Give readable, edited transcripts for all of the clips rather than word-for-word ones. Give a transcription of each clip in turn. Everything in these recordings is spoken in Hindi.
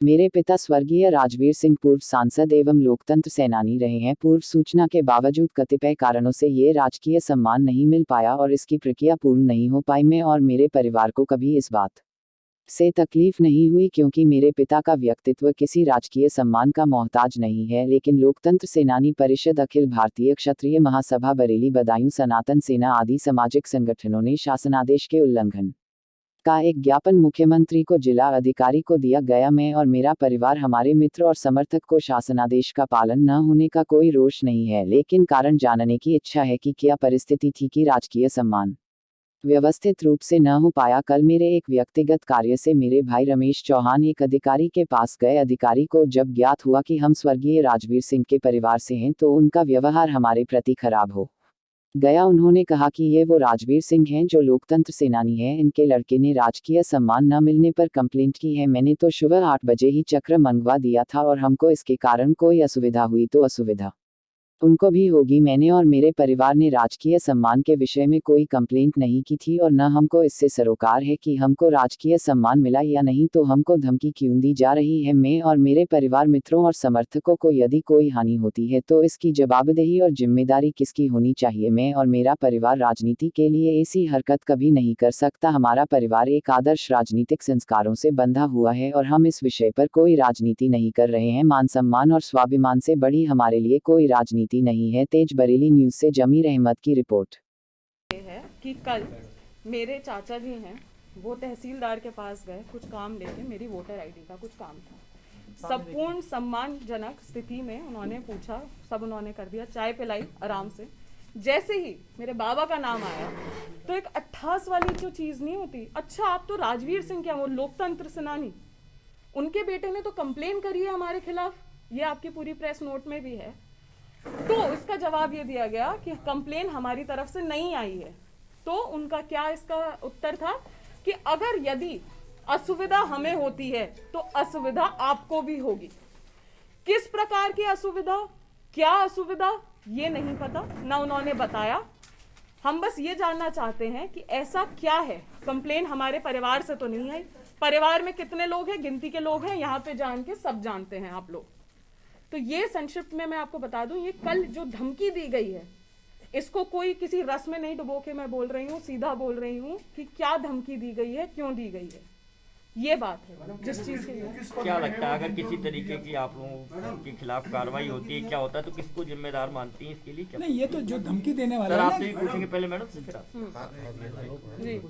मेरे पिता स्वर्गीय राजवीर सिंह पूर्व सांसद एवं लोकतंत्र सेनानी रहे हैं। पूर्व सूचना के बावजूद कतिपय कारणों से ये राजकीय सम्मान नहीं मिल पाया और इसकी प्रक्रिया पूर्ण नहीं हो पाई। मैं और मेरे परिवार को कभी इस बात से तकलीफ नहीं हुई क्योंकि मेरे पिता का व्यक्तित्व किसी राजकीय सम्मान का मोहताज नहीं है, लेकिन लोकतंत्र सेनानी परिषद, अखिल भारतीय क्षत्रिय महासभा, बरेली बदायूं, सनातन सेना आदि सामाजिक संगठनों ने शासनादेश के उल्लंघन का एक ज्ञापन मुख्यमंत्री को, जिला अधिकारी को दिया गया। मैं और मेरा परिवार, हमारे मित्र और समर्थक को शासनादेश का पालन न होने का कोई रोष नहीं है, लेकिन कारण जानने की इच्छा है कि क्या परिस्थिति थी कि राजकीय सम्मान व्यवस्थित रूप से न हो पाया। कल मेरे एक व्यक्तिगत कार्य से मेरे भाई रमेश चौहान एक अधिकारी के पास गए। अधिकारी को जब ज्ञात हुआ कि हम स्वर्गीय राजवीर सिंह के परिवार से हैं तो उनका व्यवहार हमारे प्रति खराब हो गया। उन्होंने कहा कि ये वो राजवीर सिंह हैं जो लोकतंत्र सेनानी हैं, इनके लड़के ने राजकीय सम्मान न मिलने पर कंप्लेंट की है। मैंने तो सुबह 8 बजे ही चक्र मंगवा दिया था और हमको इसके कारण कोई असुविधा हुई तो असुविधा उनको भी होगी। मैंने और मेरे परिवार ने राजकीय सम्मान के विषय में कोई कंप्लेंट नहीं की थी और न हमको इससे सरोकार है कि हमको राजकीय सम्मान मिला या नहीं, तो हमको धमकी क्यों दी जा रही है। मैं और मेरे परिवार मित्रों और समर्थकों को यदि कोई हानि होती है तो इसकी जवाबदेही और जिम्मेदारी किसकी होनी चाहिए। मैं और मेरा परिवार राजनीति के लिए ऐसी हरकत कभी नहीं कर सकता। हमारा परिवार एक आदर्श राजनीतिक संस्कारों से बंधा हुआ है और हम इस विषय पर कोई राजनीति नहीं कर रहे हैं। मान सम्मान और स्वाभिमान से बड़ी हमारे लिए कोई राजनीति नहीं है। तेज बरेली न्यूज से जमीर अहमद की रिपोर्ट। ये है कि कल मेरे चाचा जी हैं, वो तहसीलदार के पास गए कुछ काम लेके, मेरी वोटर आईडी का कुछ काम था। संपूर्ण सम्मानजनक स्थिति में उन्होंने पूछा, सब उन्होंने कर दिया, चाय पिलाई आराम से। जैसे ही मेरे बाबा का नाम आया तो एक 28 वाली जो चीज़ नहीं होती, अच्छा आप तो राजवीर सिंह क्या, वो लोकतंत्र सेनानी, उनके बेटे ने तो कंप्लेन करी है हमारे खिलाफ, ये आपकी पूरी प्रेस नोट में भी है। तो इसका जवाब ये दिया गया कि कंप्लेन हमारी तरफ से नहीं आई है। तो उनका क्या इसका उत्तर था कि अगर यदि असुविधा हमें होती है तो असुविधा आपको भी होगी। किस प्रकार की असुविधा, क्या असुविधा, ये नहीं पता, ना उन्होंने बताया। हम बस ये जानना चाहते हैं कि ऐसा क्या है। कंप्लेन हमारे परिवार से तो नहीं आई। परिवार में कितने लोग हैं, गिनती के लोग हैं, यहाँ पे जान के सब जानते हैं आप लोग। तो ये संक्षिप्त में मैं आपको बता दूं, ये कल जो धमकी दी गई है, इसको कोई किसी रस में नहीं डुबो के मैं बोल रही हूँ, सीधा बोल रही हूँ कि क्या धमकी दी गई है, क्यों दी गई है, ये बात है जिस चीज के लिए। क्या लगता है अगर किसी तरीके की आप लोगों के खिलाफ कार्रवाई होती है, क्या होता है, तो किसको जिम्मेदार मानती हैं इसके लिए? क्या नहीं, ये तो जो धमकी देने वाला सर है, आपसे भी पूछेंगे पहले मैडम से, फिर जी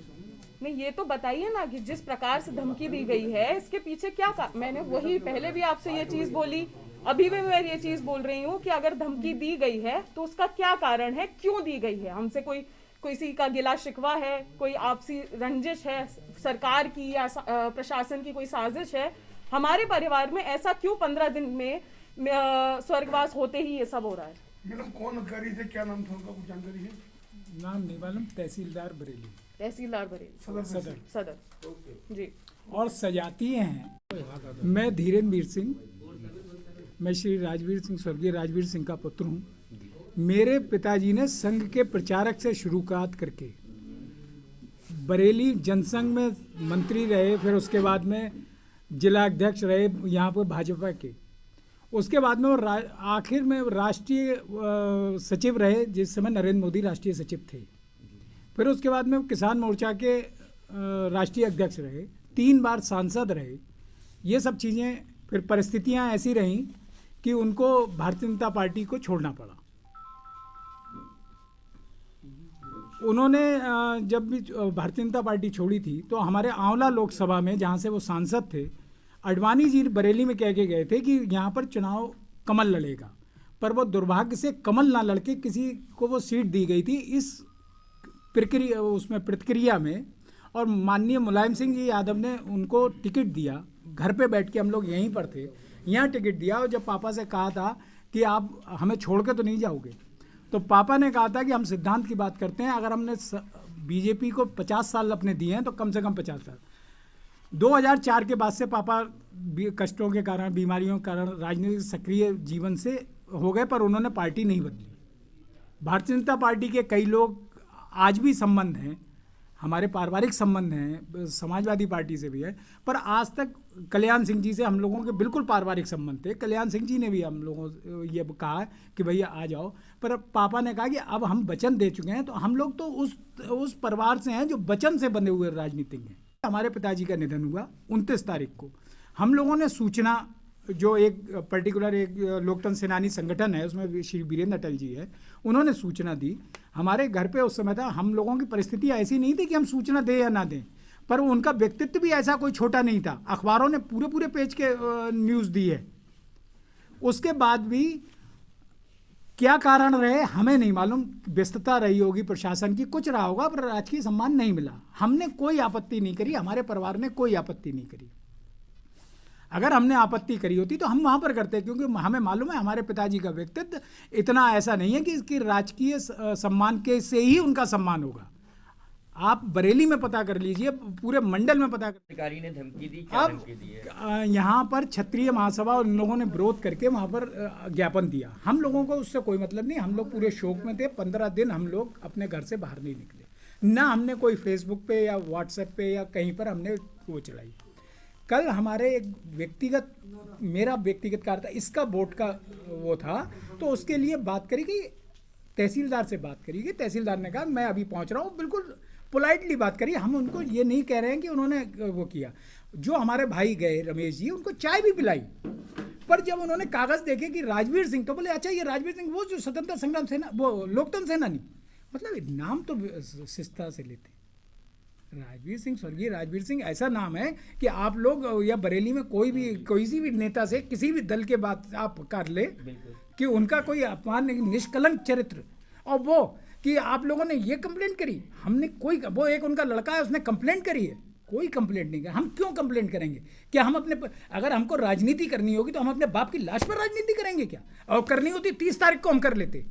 नहीं, ये तो बताइए ना कि जिस प्रकार से धमकी दी गई है इसके पीछे क्या मैंने वही पहले भी आपसे ये चीज बोली, अभी भी मैं ये चीज बोल रही हूँ कि अगर धमकी दी गई है तो उसका क्या कारण है, क्यों दी गई है। हमसे कोई किसी का गिला शिकवा है, कोई आपसी रंजिश है, सरकार की या प्रशासन की कोई साजिश है। हमारे परिवार में ऐसा क्यों 15 दिन में स्वर्गवास होते ही ये सब हो रहा है। मैडम कौन अधिकारी थे, क्या नाम था उनका, कुछ जानकारी है? नाम नहीं मालूम, तहसीलदार बरेली, तहसीलदार बरेली सदर जी। और सजातीय हैं। मैं धीरेन्द्र सिंह, मैं श्री राजवीर सिंह, स्वर्गीय राजवीर सिंह का पुत्र हूँ। मेरे पिताजी ने संघ के प्रचारक से शुरुआत करके बरेली जनसंघ में मंत्री रहे, फिर उसके बाद में जिला अध्यक्ष रहे यहाँ पर भाजपा के। उसके बाद में वो आखिर में राष्ट्रीय सचिव रहे, जिस समय नरेंद्र मोदी राष्ट्रीय सचिव थे। फिर उसके बाद में किसान मोर्चा के राष्ट्रीय अध्यक्ष रहे, 3 बार सांसद रहे। ये सब चीज़ें, फिर परिस्थितियां ऐसी रहीं कि उनको भारतीय जनता पार्टी को छोड़ना पड़ा। उन्होंने जब भी भारतीय जनता पार्टी छोड़ी थी तो हमारे आंवला लोकसभा में, जहाँ से वो सांसद थे, अडवाणी जी बरेली में कह के गए थे कि यहाँ पर चुनाव कमल लड़ेगा, पर वो दुर्भाग्य से कमल ना लड़के किसी को वो सीट दी गई थी। इस प्रतिक्रिया में और माननीय मुलायम सिंह जी यादव ने उनको टिकट दिया। घर पे बैठ के हम लोग यहीं पर थे, यहाँ टिकट दिया। और जब पापा से कहा था कि आप हमें छोड़ के तो नहीं जाओगे, तो पापा ने कहा था कि हम सिद्धांत की बात करते हैं। अगर हमने बीजेपी को 50 साल अपने दिए हैं तो कम से कम 50 साल। 2004 के बाद से पापा कष्टों के कारण, बीमारियों के कारण राजनीतिक सक्रिय जीवन से हो गए, पर उन्होंने पार्टी नहीं बदली। भारतीय जनता पार्टी के कई लोग आज भी संबंध हैं, हमारे पारिवारिक संबंध हैं, समाजवादी पार्टी से भी है, पर आज तक कल्याण सिंह जी से हम लोगों के बिल्कुल पारिवारिक संबंध थे। कल्याण सिंह जी ने भी हम लोगों ये कहा कि भैया आ जाओ, पर पापा ने कहा कि अब हम वचन दे चुके हैं, तो हम लोग तो उस परिवार से हैं जो वचन से बने हुए राजनीतिज्ञ हैं। हमारे पिताजी का निधन हुआ 29 तारीख को। हम लोगों ने सूचना, जो एक पर्टिकुलर एक लोकतंत्र सेनानी संगठन है, उसमें श्री वीरेंद्र अटल जी है, उन्होंने सूचना दी। हमारे घर पे उस समय था, हम लोगों की परिस्थिति ऐसी नहीं थी कि हम सूचना दें या ना दें, पर उनका व्यक्तित्व भी ऐसा कोई छोटा नहीं था। अखबारों ने पूरे पूरे पेज के न्यूज़ दी है। उसके बाद भी क्या कारण रहे हमें नहीं मालूम, व्यस्तता रही होगी प्रशासन की, कुछ रहा होगा, पर राजकीय सम्मान नहीं मिला। हमने कोई आपत्ति नहीं करी, हमारे परिवार ने कोई आपत्ति नहीं करी। अगर हमने आपत्ति करी होती तो हम वहाँ पर करते, क्योंकि हमें मालूम है हमारे पिताजी का व्यक्तित्व इतना ऐसा नहीं है कि इसकी राजकीय सम्मान के से ही उनका सम्मान होगा। आप बरेली में पता कर लीजिए, पूरे मंडल में पता कर। अधिकारी ने धमकी दी, क्या धमकी दी है? यहाँ पर क्षत्रिय महासभा और इन लोगों ने विरोध करके वहाँ पर ज्ञापन दिया। हम लोगों को उससे कोई मतलब नहीं, हम लोग पूरे शोक में थे। 15 दिन हम लोग अपने घर से बाहर नहीं निकले, ना हमने कोई फेसबुक पे या व्हाट्सएप पे या कहीं पर हमने वो चलाई। कल हमारे एक व्यक्तिगत, मेरा व्यक्तिगत कार्य था, इसका वोट का वो था, तो उसके लिए बात करी गई, तहसीलदार से बात करी गई। तहसीलदार ने कहा मैं अभी पहुंच रहा हूँ, बिल्कुल पोलाइटली बात करी। हम उनको ये नहीं कह रहे हैं कि उन्होंने वो किया। जो हमारे भाई गए रमेश जी, उनको चाय भी पिलाई, पर जब उन्होंने कागज़ देखे कि राजवीर सिंह, तो बोले अच्छा ये राजवीर सिंह वो जो स्वतंत्रता संग्राम सेना, वो लोकतंत्र सेनानी, मतलब नाम तो शिष्टता से लेते। राजवीर सिंह, स्वर्गीय राजवीर सिंह ऐसा नाम है कि आप लोग या बरेली में कोई सी भी नेता से किसी भी दल के बात आप कर ले कि उनका कोई अपमान नहीं, निष्कलंक चरित्र। और वो कि आप लोगों ने ये कंप्लेंट करी, हमने कोई, वो एक उनका लड़का है उसने कंप्लेंट करी है, कोई कंप्लेंट नहीं करी। हम क्यों कंप्लेंट करेंगे? क्या हम अपने, अगर हमको राजनीति करनी होगी तो हम अपने बाप की लाश पर राजनीति करेंगे क्या? और करनी होती 30 तारीख को हम कर लेते।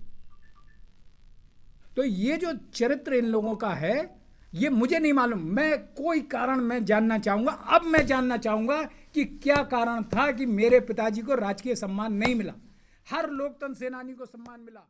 तो ये जो चरित्र इन लोगों का है, ये मुझे नहीं मालूम। मैं कोई कारण मैं जानना चाहूँगा, अब मैं जानना चाहूँगा कि क्या कारण था कि मेरे पिताजी को राजकीय सम्मान नहीं मिला। हर लोकतंत्र सेनानी को सम्मान मिला।